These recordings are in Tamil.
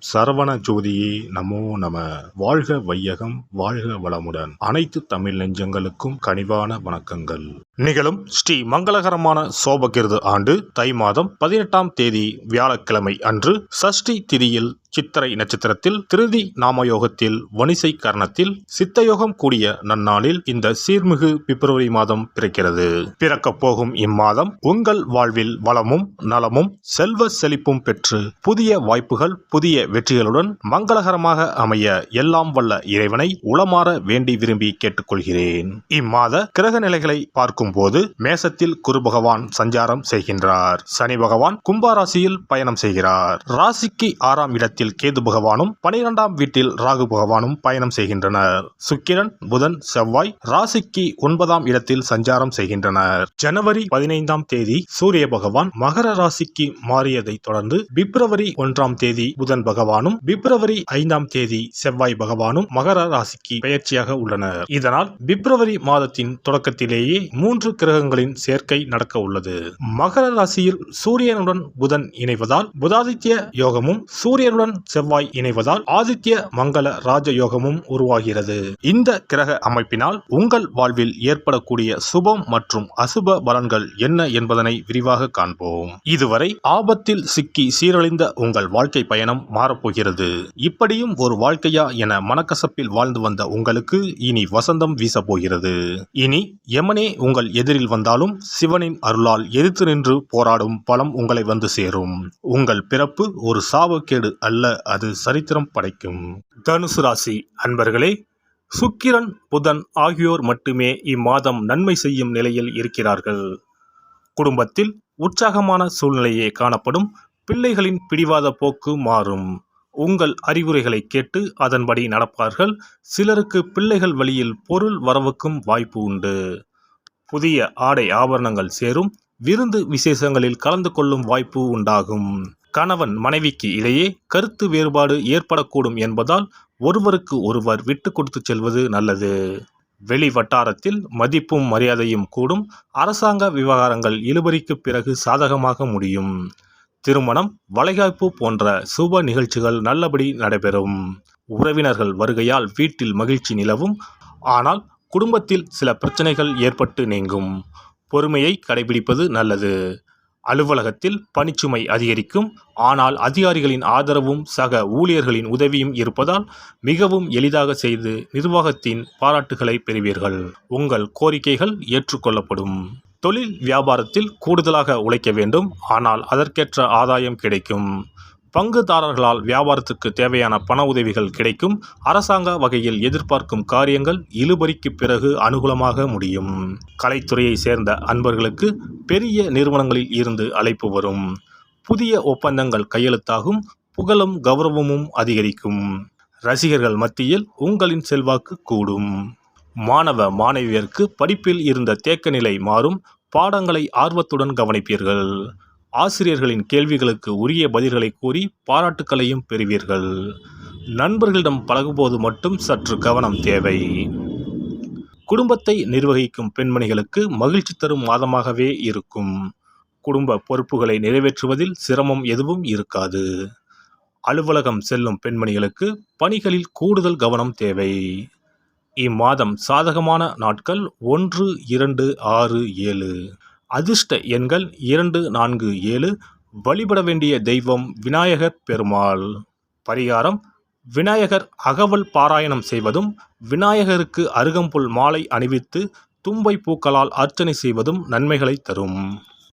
சரவண ஜோதியே நமோ நம. வாழ்க வையகம், வாழ்க வளமுடன். அனைத்து தமிழ் நெஞ்சங்களுக்கும் கனிவான வணக்கங்கள். நிகழும் ஸ்ரீ மங்களகரமான சோபகிருது ஆண்டு தை மாதம் 18ஆம் தேதி வியாழக்கிழமை அன்று சஷ்டி திதியில் சித்திரை நட்சத்திரத்தில் திருதி நாமயோகத்தில் வணிசை கரணத்தில் சித்தயோகம் கூடிய நன்னாளில் இந்த சீர்மிகு பிப்ரவரி மாதம் பிறக்கிறது. பிறக்கப் போகும் இம்மாதம் உங்கள் வாழ்வில் வளமும் நலமும் செல்வ செழிப்பும் பெற்று புதிய வாய்ப்புகள் புதிய வெற்றிகளுடன் மங்களகரமாக அமைய எல்லாம் வல்ல இறைவனை உளமாற வேண்டி விரும்பி கேட்டுக்கொள்கிறேன். இம்மாத கிரக நிலைகளை பார்க்கும் போது மேசத்தில் குரு பகவான் சஞ்சாரம் செய்கின்றார். சனி பகவான் கும்பராசியில் பயணம் செய்கிறார். ராசிக்கு 6ஆம் இடத்தில் கேது பகவானும் 12ஆம் வீட்டில் ராகு பகவானும் பயணம் செய்கின்றனர். சுக்கிரன் புதன் செவ்வாய் ராசிக்கு 9ஆம் இடத்தில் சஞ்சாரம் செய்கின்றனர். ஜனவரி 15ஆம் தேதி சூரிய பகவான் மகர ராசிக்கு மாறியதை தொடர்ந்து பிப்ரவரி 1ஆம் தேதி புதன் பகவானும் பிப்ரவரி 5ஆம் தேதி செவ்வாய் பகவானும் மகர ராசிக்கு பெயர்ச்சியாக உள்ளனர். இதனால் பிப்ரவரி மாதத்தின் தொடக்கத்திலேயே 3 கிரகங்களின் சேர்க்கை நடக்க உள்ளது. மகர ராசியில் சூரியனுடன் புதன் இணைவதால் புதாதித்ய யோகமும் சூரியனுடன் செவ்வாய் இணைவதால் ஆதித்ய மங்கள ராஜயோகமும் உருவாகிறது. இந்த கிரக அமைப்பினால் உங்கள் வாழ்வில் ஏற்படக்கூடிய சுபம் மற்றும் அசுப பலன்கள் என்ன என்பதனை விரிவாக காண்போம். இதுவரை ஆபத்தில் சிக்கி சீரழிந்த உங்கள் வாழ்க்கை பயணம் மாறப்போகிறது. இப்படியும் ஒரு வாழ்க்கையா என மனக்கசப்பில் வாழ்ந்து வந்த உங்களுக்கு இனி வசந்தம் வீசப்போகிறது. இனி யமனே உங்கள் எதிரில் வந்தாலும் சிவனின் அருளால் எதிர்த்து நின்று போராடும் பலம் உங்களை வந்து சேரும். உங்கள் பிறப்பு ஒரு சாபக்கேடு அல்ல, அது சரித்திரம் படைக்கும். தனுசு ராசி அன்பர்களே, சுக்கிரன் புதன் ஆகியோர் மட்டுமே இம்மாதம் நன்மை செய்யும் நிலையில் இருக்கிறார்கள். குடும்பத்தில் உற்சாகமான சூழ்நிலையே காணப்படும். பிள்ளைகளின் பிடிவாத போக்கு மாறும். உங்கள் அறிவுரைகளை கேட்டு அதன்படி நடப்பார்கள். சிலருக்கு பிள்ளைகள் வழியில் பொருள் வரவுக்கும் வாய்ப்பு உண்டு. புதிய ஆடை ஆபரணங்கள் சேரும். விருந்து விசேஷங்களில் கலந்து கொள்ளும் வாய்ப்பு உண்டாகும். கணவன் மனைவிக்கு இடையே கருத்து வேறுபாடு ஏற்படக்கூடும் என்பதால் ஒருவருக்கு ஒருவர் விட்டு கொடுத்து செல்வது நல்லது. வெளி வட்டாரத்தில் மதிப்பும் மரியாதையும் கூடும். அரசாங்க விவகாரங்கள் இழுபறிக்கு பிறகு சாதகமாக முடியும். திருமணம் வளைகாப்பு போன்ற சுப நிகழ்ச்சிகள் நல்லபடி நடைபெறும். உறவினர்கள் வருகையால் வீட்டில் மகிழ்ச்சி நிலவும். ஆனால் குடும்பத்தில் சில பிரச்சனைகள் ஏற்பட்டு நீங்கும். பொறுமையை கடைபிடிப்பது நல்லது. அலுவலகத்தில் பணிச்சுமை அதிகரிக்கும். ஆனால் அதிகாரிகளின் ஆதரவும் சக ஊழியர்களின் உதவியும் இருப்பதால் மிகவும் எளிதாக செய்து நிர்வாகத்தின் பாராட்டுகளை பெறுவீர்கள். உங்கள் கோரிக்கைகள் ஏற்றுக்கொள்ளப்படும். தொழில் வியாபாரத்தில் கூடுதலாக உழைக்க வேண்டும். ஆனால் அதற்கேற்ற ஆதாயம் கிடைக்கும். பங்குதாரர்களால் வியாபாரத்துக்கு தேவையான பண உதவிகள் கிடைக்கும். அரசாங்க வகையில் எதிர்பார்க்கும் காரியங்கள் இழுபறிக்கு பிறகு அனுகூலமாக முடியும். கலைத்துறையை சேர்ந்த அன்பர்களுக்கு பெரிய நிறுவனங்களில் இருந்து அழைப்பு வரும். புதிய ஒப்பந்தங்கள் கையெழுத்தாகும். புகழும் கௌரவமும் அதிகரிக்கும். ரசிகர்கள் மத்தியில் உங்களின் செல்வாக்கு கூடும். மாணவ மாணவியருக்கு படிப்பில் இருந்த தேக்க நிலை மாறும். பாடங்களை ஆர்வத்துடன் கவனிப்பீர்கள். ஆசிரியர்களின் கேள்விகளுக்கு உரிய பதில்களை கூறி பாராட்டுக்களையும் பெறுவீர்கள். நண்பர்களிடம் பழகும்போது மட்டும் சற்று கவனம் தேவை. குடும்பத்தை நிர்வகிக்கும் பெண்மணிகளுக்கு மகிழ்ச்சி தரும் மாதமாகவே இருக்கும். குடும்ப பொறுப்புகளை நிறைவேற்றுவதில் சிரமம் எதுவும் இருக்காது. அலுவலகம் செல்லும் பெண்மணிகளுக்கு பணிகளில் கூடுதல் கவனம் தேவை. இம்மாதம் சாதகமான நாட்கள் 1, 2, 6, 7. அதிர்ஷ்ட எண்கள் 2, 4, 7. வழிபட வேண்டிய தெய்வம் விநாயகர் பெருமாள். பரிகாரம்: விநாயகர் அகவல் பாராயணம் செய்வதும் விநாயகருக்கு அருகம்புல் மாலை அணிவித்து தும்பை பூக்களால் அர்ச்சனை செய்வதும் நன்மைகளை தரும்.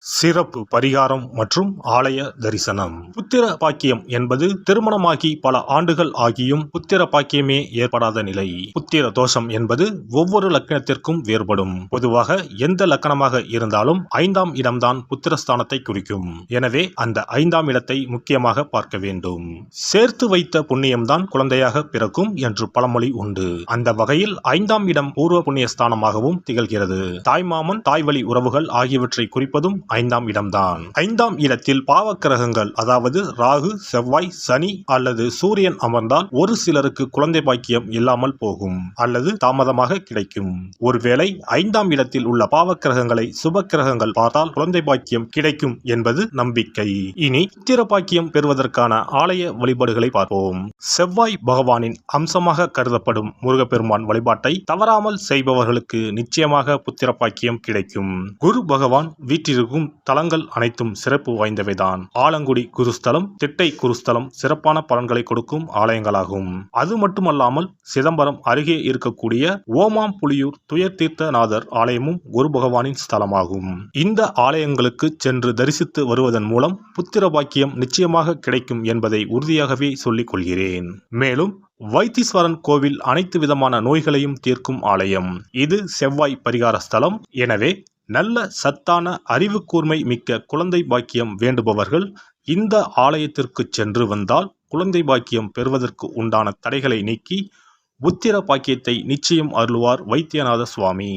சிறப்பு பரிகாரம் மற்றும் ஆலய தரிசனம். புத்திர பாக்கியம் என்பது திருமணமாகி பல ஆண்டுகள் ஆகியும் புத்திர பாக்கியமே ஏற்படாத நிலை. புத்திர தோஷம் என்பது ஒவ்வொரு லக்னத்திற்கும் வேறுபடும். பொதுவாக எந்த லக்னமாக இருந்தாலும் 5ஆம் இடம்தான் புத்திரஸ்தானத்தை குறிக்கும். எனவே அந்த 5ஆம் இடத்தை முக்கியமாக பார்க்க வேண்டும். சேர்த்து வைத்த புண்ணியம்தான் குழந்தையாக பிறக்கும் என்று பழமொழி உண்டு. அந்த வகையில் 5ஆம் இடம் பூர்வ புண்ணிய ஸ்தானமாகவும் திகழ்கிறது. தாய்மாமன் தாய்வழி உறவுகள் ஆகியவற்றை குறிப்பதும் 5ஆம் இடம்தான். 5ஆம் இடத்தில் பாவக்கிரகங்கள் அதாவது ராகு, செவ்வாய், சனி அல்லது சூரியன் அமர்ந்தால் ஒரு சிலருக்கு குழந்தை பாக்கியம் இல்லாமல் போகும் அல்லது தாமதமாக கிடைக்கும். ஒருவேளை 5ஆம் இடத்தில் உள்ள பாவக்கிரகங்களை சுப கிரகங்கள் பார்த்தால் குழந்தை பாக்கியம் கிடைக்கும் என்பது நம்பிக்கை. இனி புத்திர பாக்கியம் பெறுவதற்கான ஆலய வழிபாடுகளை பார்ப்போம். செவ்வாய் பகவானின் அம்சமாக கருதப்படும் முருகப்பெருமான் வழிபாட்டை தவறாமல் செய்பவர்களுக்கு நிச்சயமாக புத்திர பாக்கியம் கிடைக்கும். குரு பகவான் வீற்றிருக்கும் தலங்கள் அனைத்தும் சிறப்பு வாய்ந்தவைதான். ஆலங்குடி குருஸ்தலம், திட்டை குருஸ்தலம் சிறப்பான பலன்களை கொடுக்கும் ஆலயங்களாகும். அது மட்டுமல்லாமல் சிதம்பரம் அருகே இருக்கக்கூடிய ஓமாம்புலியூர் துயர்தீர்த்தநாதர் ஆலயமும் குரு பகவானின் ஸ்தலமாகும். இந்த ஆலயங்களுக்கு சென்று தரிசித்து வருவதன் மூலம் புத்திர பாக்கியம் நிச்சயமாக கிடைக்கும் என்பதை உறுதியாகவே சொல்லிக் கொள்கிறேன். மேலும் வைத்தீஸ்வரன் கோவில் அனைத்து விதமான நோய்களையும் தீர்க்கும் ஆலயம். இது செவ்வாய் பரிகார ஸ்தலம். எனவே நல்ல சத்தான அறிவு கூர்மை மிக்க குழந்தை பாக்கியம் வேண்டுபவர்கள் இந்த ஆலயத்திற்கு சென்று வந்தால் குழந்தை பாக்கியம் பெறுவதற்கு உண்டான தடைகளை நீக்கி புத்திர பாக்கியத்தை நிச்சயம் அருள்வார் வைத்தியநாத சுவாமி.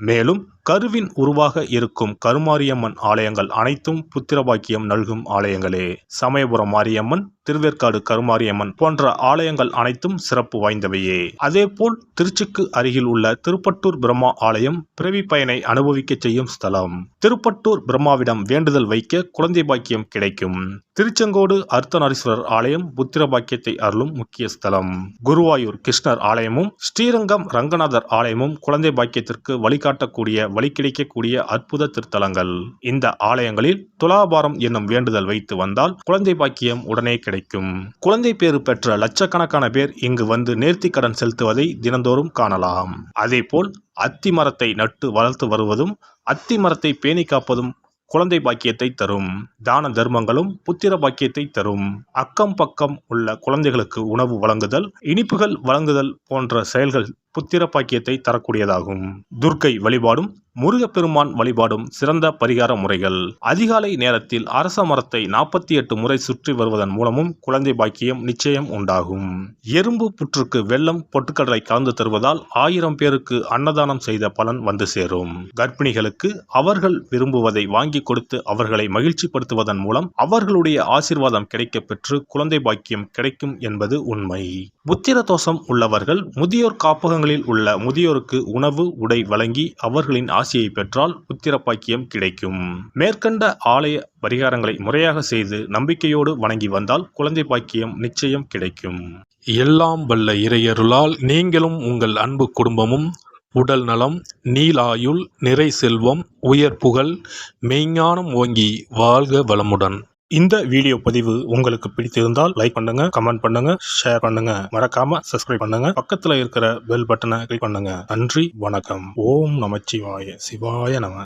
மேலும் கருவின் உருவாக இருக்கும் கருமாரியம்மன் ஆலயங்கள் அனைத்தும் புத்திர பாக்கியம் நல்கும் ஆலயங்களே. சமயபுரம் மாரியம்மன், திருவேற்காடு கருமாரியம்மன் போன்ற ஆலயங்கள் அனைத்தும் சிறப்பு வாய்ந்தவையே. அதேபோல் திருச்சிக்கு அருகில் உள்ள திருப்பட்டூர் பிரம்மா ஆலயம் பிறவி பயனை அனுபவிக்க செய்யும் ஸ்தலம். திருப்பட்டூர் பிரம்மாவிடம் வேண்டுதல் வைக்க குழந்தை பாக்கியம் கிடைக்கும். திருச்செங்கோடு அர்த்தநாரீஸ்வரர் ஆலயம் புத்திர பாக்கியத்தை அருளும் முக்கிய ஸ்தலம். குருவாயூர் கிருஷ்ணர் ஆலயமும் ஸ்ரீரங்கம் ரங்கநாதர் ஆலயமும் குழந்தை பாக்கியத்திற்கு வழிகாட்டக்கூடிய வழி கிடைக்கக்கூடிய அற்புத திருத்தலங்கள். இந்த ஆலயங்களில் துலாபாரம் என்னும் வேண்டுதல் வைத்து வந்தால் குழந்தை பாக்கியம் உடனே கிடைக்கும். குழந்தை பேறு பெற்ற லட்சக்கணக்கான பேர் இங்கு வந்து நேர்த்தி கடன் செலுத்துவதை தினந்தோறும் காணலாம். அதேபோல் அத்தி மரத்தை நட்டு வளர்த்து வருவதும் அத்தி மரத்தை பேணி காப்பதும் குழந்தை பாக்கியத்தை தரும். தான தர்மங்களும் புத்திர பாக்கியத்தை தரும். அக்கம் பக்கம் உள்ள குழந்தைகளுக்கு உணவு வழங்குதல், இனிப்புகள் வழங்குதல் போன்ற செயல்கள் புத்திர பாக்கியத்தை தரக்கூடியதாகும். துர்க்கை வழிபாடும் முருகப்பெருமான் வழிபாடும் சிறந்த பரிகார முறைகள். அதிகாலை நேரத்தில் அரச மரத்தை 48 முறை சுற்றி வருவதன் மூலமும் குழந்தை பாக்கியம் நிச்சயம் உண்டாகும். எறும்பு புற்றுக்கு வெல்லம் பொட்டுக்கடலை கலந்து தருவதால் 1000 பேருக்கு அன்னதானம் செய்த பலன் வந்து சேரும். கர்ப்பிணிகளுக்கு அவர்கள் விரும்புவதை வாங்கி கொடுத்து அவர்களை மகிழ்ச்சிப்படுத்துவதன் மூலம் அவர்களுடைய ஆசீர்வாதம் கிடைக்க பெற்று குழந்தை பாக்கியம் கிடைக்கும் என்பது உண்மை. புத்திர தோஷம் உள்ளவர்கள் முதியோர் காப்பகங்களில் உள்ள முதியோருக்கு உணவு உடை வழங்கி அவர்களின் ஆசையை பெற்றால் புத்திர பாக்கியம் கிடைக்கும். மேற்கண்ட ஆலய பரிகாரங்களை முறையாக செய்து நம்பிக்கையோடு வணங்கி வந்தால் குழந்தை பாக்கியம் நிச்சயம் கிடைக்கும். எல்லாம் வல்ல இறையருளால் நீங்களும் உங்கள் அன்பு குடும்பமும் உடல் நலம், நீலாயுள், நிறை செல்வம், உயர் புகழ், மெய்ஞானம் ஓங்கி வாழ்க வளமுடன். இந்த வீடியோ பதிவு உங்களுக்கு பிடித்திருந்தால் லைக் பண்ணுங்க, கமெண்ட் பண்ணுங்க, ஷேர் பண்ணுங்க, மறக்காம சப்ஸ்கிரைப் பண்ணுங்க, பக்கத்துல இருக்கிற பெல் பட்டனை கிளிக் பண்ணுங்க. நன்றி, வணக்கம். ஓம் நமச்சிவாய. சிவாய நம.